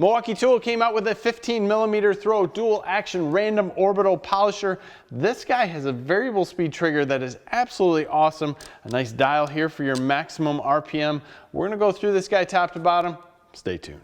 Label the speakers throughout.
Speaker 1: Milwaukee Tool came out with a 15mm throw dual action random orbital polisher. This guy has a variable speed trigger that is absolutely awesome. A nice dial here for your maximum RPM. We're gonna go through this guy top to bottom. Stay tuned.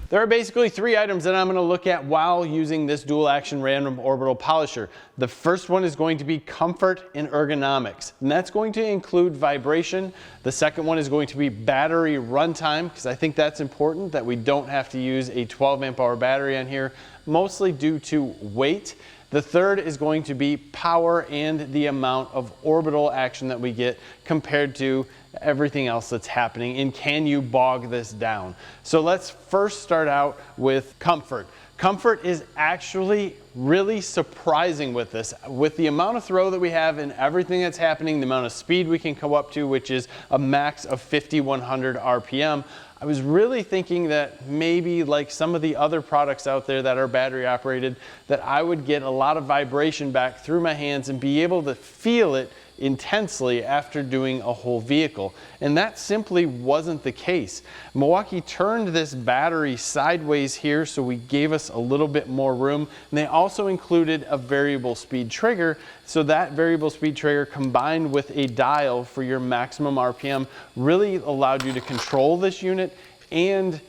Speaker 1: There are basically three items that I'm going to look at while using this dual action random orbital polisher. The first one is going to be comfort and ergonomics, and that's going to include vibration. The second one is going to be battery runtime, because I think that's important that we don't have to use a 12 amp hour battery on here, mostly due to weight. The third is going to be power and the amount of orbital action that we get compared to everything else that's happening, and can you bog this down? So let's first start out with comfort. Comfort is actually really surprising with this. With the amount of throw that we have and everything that's happening, the amount of speed we can go up to, which is a max of 5,100 RPM, I was really thinking that maybe like some of the other products out there that are battery operated, that I would get a lot of vibration back through my hands and be able to feel it intensely after doing a whole vehicle. And that simply wasn't the case. Milwaukee turned this battery sideways here, so we gave us a little bit more room. And they also included a variable speed trigger, so that variable speed trigger combined with a dial for your maximum RPM really allowed you to control this unit and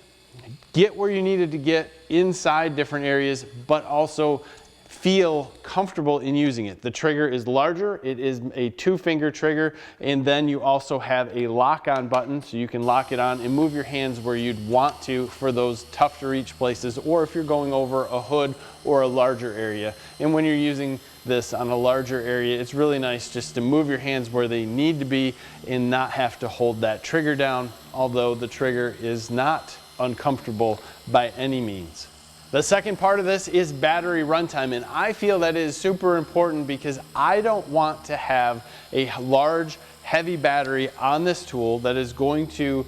Speaker 1: get where you needed to get inside different areas, but also feel comfortable in using it. The trigger is larger, it is a 2-finger trigger, and then you also have a lock-on button, so you can lock it on and move your hands where you'd want to for those tough to reach places, or if you're going over a hood or a larger area. And when you're using this on a larger area, it's really nice just to move your hands where they need to be and not have to hold that trigger down, although the trigger is not uncomfortable by any means. The second part of this is battery runtime, and I feel that is super important because I don't want to have a large, heavy battery on this tool that is going to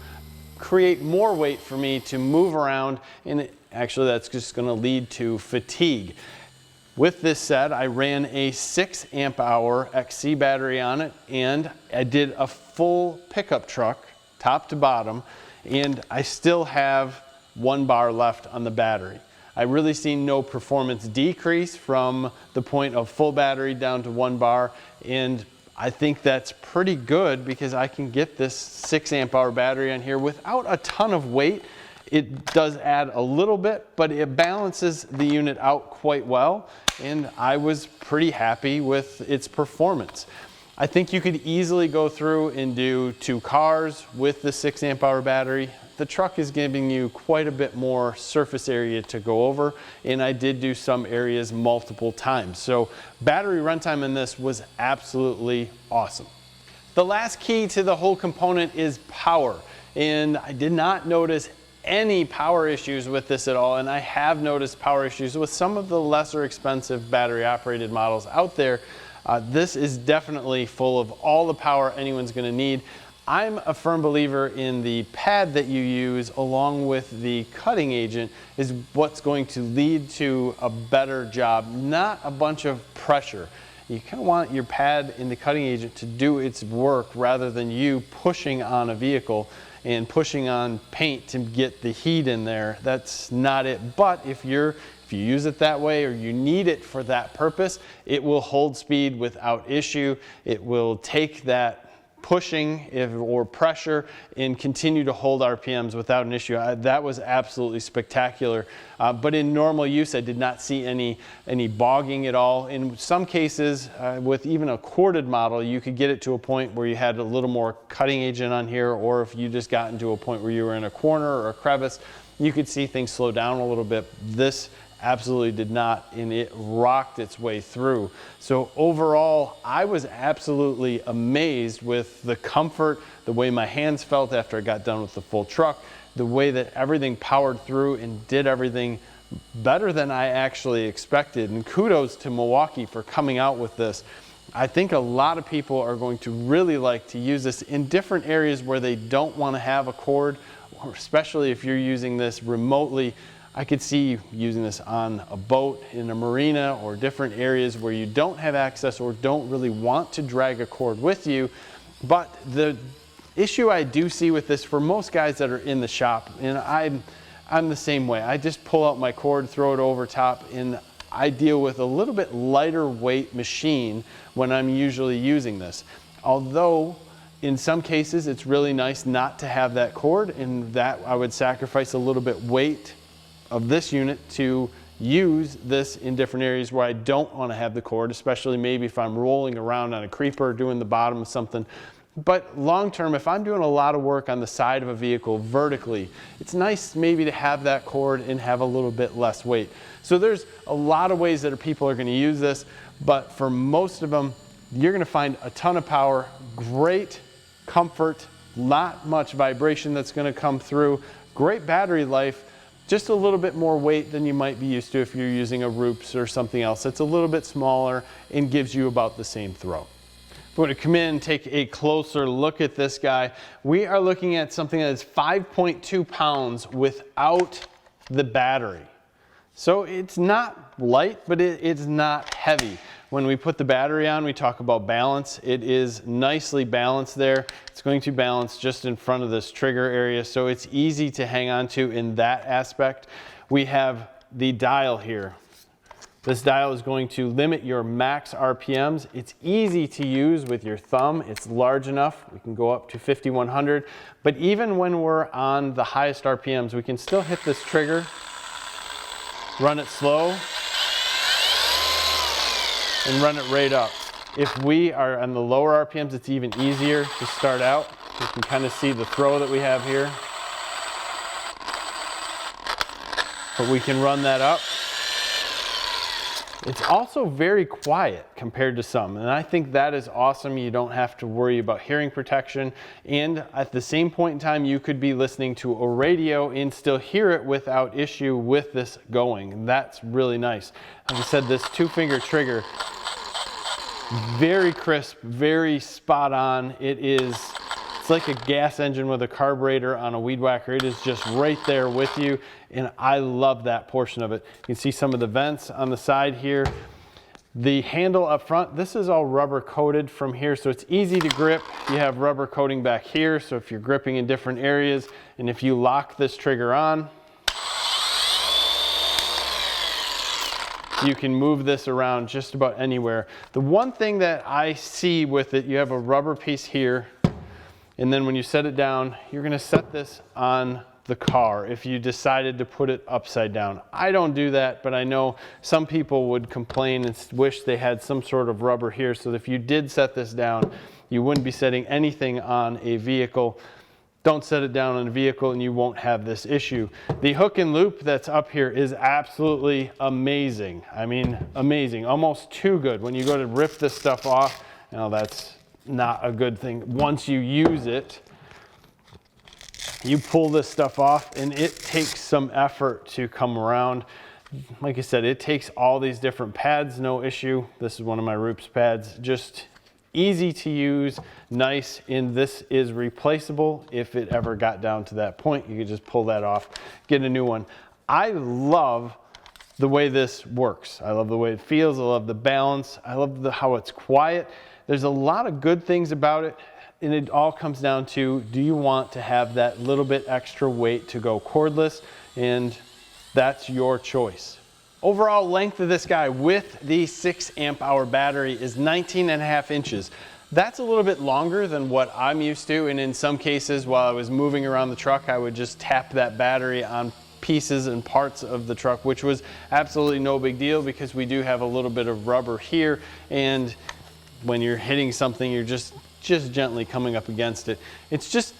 Speaker 1: create more weight for me to move around, and actually that's just going to lead to fatigue. With this said, I ran a 6 amp hour XC battery on it, and I did a full pickup truck, top to bottom, and I still have 1 bar left on the battery. I really see no performance decrease from the point of full battery down to 1 bar, and I think that's pretty good because I can get this 6 amp hour battery on here without a ton of weight. It does add a little bit, but it balances the unit out quite well, and I was pretty happy with its performance. I think you could easily go through and do 2 cars with the 6 amp hour battery. The truck is giving you quite a bit more surface area to go over, and I did do some areas multiple times. So battery runtime in this was absolutely awesome. The last key to the whole component is power, and I did not notice any power issues with this at all, and I have noticed power issues with some of the lesser expensive battery operated models out there. This is definitely full of all the power anyone's going to need. I'm a firm believer in the pad that you use along with the cutting agent is what's going to lead to a better job, not a bunch of pressure. You kind of want your pad and the cutting agent to do its work rather than you pushing on a vehicle and pushing on paint to get the heat in there. That's not it. But if you use it that way or you need it for that purpose, it will hold speed without issue. It will take that pushing or pressure and continue to hold RPMs without an issue. That was absolutely spectacular. But in normal use, I did not see any bogging at all. In some cases, with even a corded model, you could get it to a point where you had a little more cutting agent on here, or if you just got into a point where you were in a corner or a crevice, you could see things slow down a little bit. This absolutely did not, and it rocked its way through. So overall, I was absolutely amazed with the comfort, the way my hands felt after I got done with the full truck, the way that everything powered through and did everything better than I actually expected. And kudos to Milwaukee for coming out with this. I think a lot of people are going to really like to use this in different areas where they don't want to have a cord, or especially if you're using this remotely. I could see you using this on a boat, in a marina, or different areas where you don't have access or don't really want to drag a cord with you. But the issue I do see with this for most guys that are in the shop, and I'm the same way. I just pull out my cord, throw it over top, and I deal with a little bit lighter weight machine when I'm usually using this. Although in some cases it's really nice not to have that cord, and that I would sacrifice a little bit weight of this unit to use this in different areas where I don't want to have the cord, especially maybe if I'm rolling around on a creeper or doing the bottom of something. But long term, if I'm doing a lot of work on the side of a vehicle vertically, it's nice maybe to have that cord and have a little bit less weight. So there's a lot of ways that people are going to use this, but for most of them, you're going to find a ton of power, great comfort, not much vibration that's going to come through, great battery life, just a little bit more weight than you might be used to if you're using a Roops or something else that's a little bit smaller and gives you about the same throw. If we were to come in and take a closer look at this guy, we are looking at something that is 5.2 pounds without the battery. So it's not light, but it's not heavy. When we put the battery on, we talk about balance. It is nicely balanced there. It's going to balance just in front of this trigger area, so it's easy to hang on to in that aspect. We have the dial here. This dial is going to limit your max RPMs. It's easy to use with your thumb. It's large enough. We can go up to 5,100. But even when we're on the highest RPMs, we can still hit this trigger, run it slow, and run it right up. If we are on the lower RPMs, it's even easier to start out. You can kind of see the throw that we have here. But we can run that up. It's also very quiet compared to some, and I think that is awesome. You don't have to worry about hearing protection, and at the same point in time, you could be listening to a radio and still hear it without issue with this going, and that's really nice. Like I said, this 2-finger trigger, very crisp, very spot on. It's like a gas engine with a carburetor on a weed whacker. It is just right there with you, and I love that portion of it. You can see some of the vents on the side here. The handle up front, this is all rubber coated from here, so it's easy to grip. You have rubber coating back here, so if you're gripping in different areas, and if you lock this trigger on, you can move this around just about anywhere. The one thing that I see with it, you have a rubber piece here, and then when you set it down, you're going to set this on the car if you decided to put it upside down. I don't do that, but I know some people would complain and wish they had some sort of rubber here, so that if you did set this down, you wouldn't be setting anything on a vehicle. Don't set it down on a vehicle and you won't have this issue. The hook and loop that's up here is absolutely amazing. I mean, amazing, almost too good. When you go to rip this stuff off, you know, that's not a good thing. Once you use it, you pull this stuff off and it takes some effort to come around. Like I said, it takes all these different pads, no issue. This is one of my Roops pads, just easy to use, nice, and this is replaceable. If it ever got down to that point, you could just pull that off, get a new one. I love the way this works. I love the way it feels. I love the balance. I love how it's quiet. There's a lot of good things about it, and it all comes down to, do you want to have that little bit extra weight to go cordless? And that's your choice. Overall length of this guy with the 6 amp hour battery is 19.5 inches. That's a little bit longer than what I'm used to, and in some cases while I was moving around the truck, I would just tap that battery on pieces and parts of the truck, which was absolutely no big deal because we do have a little bit of rubber here, and when you're hitting something, you're just gently coming up against it. It's just,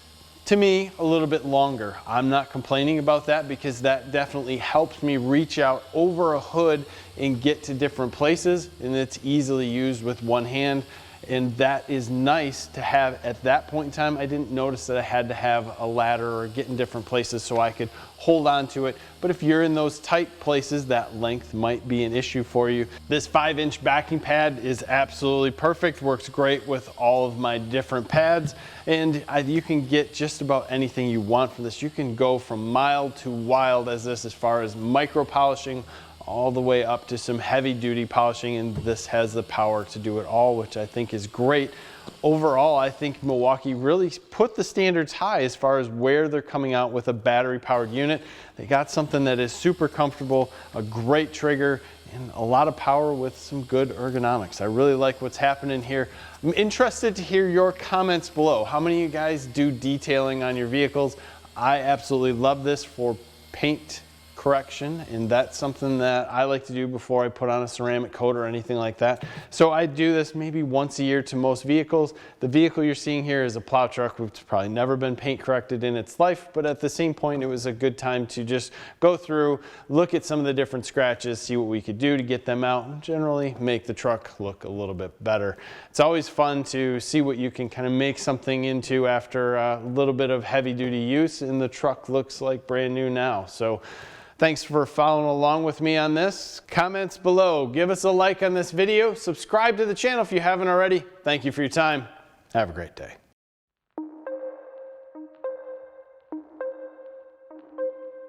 Speaker 1: to me, a little bit longer. I'm not complaining about that because that definitely helps me reach out over a hood and get to different places, and it's easily used with one hand. And that is nice to have at that point in time. I didn't notice that I had to have a ladder or get in different places so I could hold on to it. But if you're in those tight places, that length might be an issue for you. This 5-inch backing pad is absolutely perfect, works great with all of my different pads, and you can get just about anything you want from this. You can go from mild to wild as far as micro polishing, all the way up to some heavy duty polishing, and this has the power to do it all, which I think is great. Overall, I think Milwaukee really put the standards high as far as where they're coming out with a battery powered unit. They got something that is super comfortable, a great trigger, and a lot of power with some good ergonomics. I really like what's happening here. I'm interested to hear your comments below. How many of you guys do detailing on your vehicles? I absolutely love this for paint correction, and that's something that I like to do before I put on a ceramic coat or anything like that. So I do this maybe once a year to most vehicles. The vehicle you're seeing here is a plow truck, which has probably never been paint corrected in its life, but at the same point it was a good time to just go through, look at some of the different scratches, see what we could do to get them out, and generally make the truck look a little bit better. It's always fun to see what you can kind of make something into after a little bit of heavy duty use, and the truck looks like brand new now. So thanks for following along with me on this. Comments below. Give us a like on this video. Subscribe to the channel if you haven't already. Thank you for your time. Have a great day.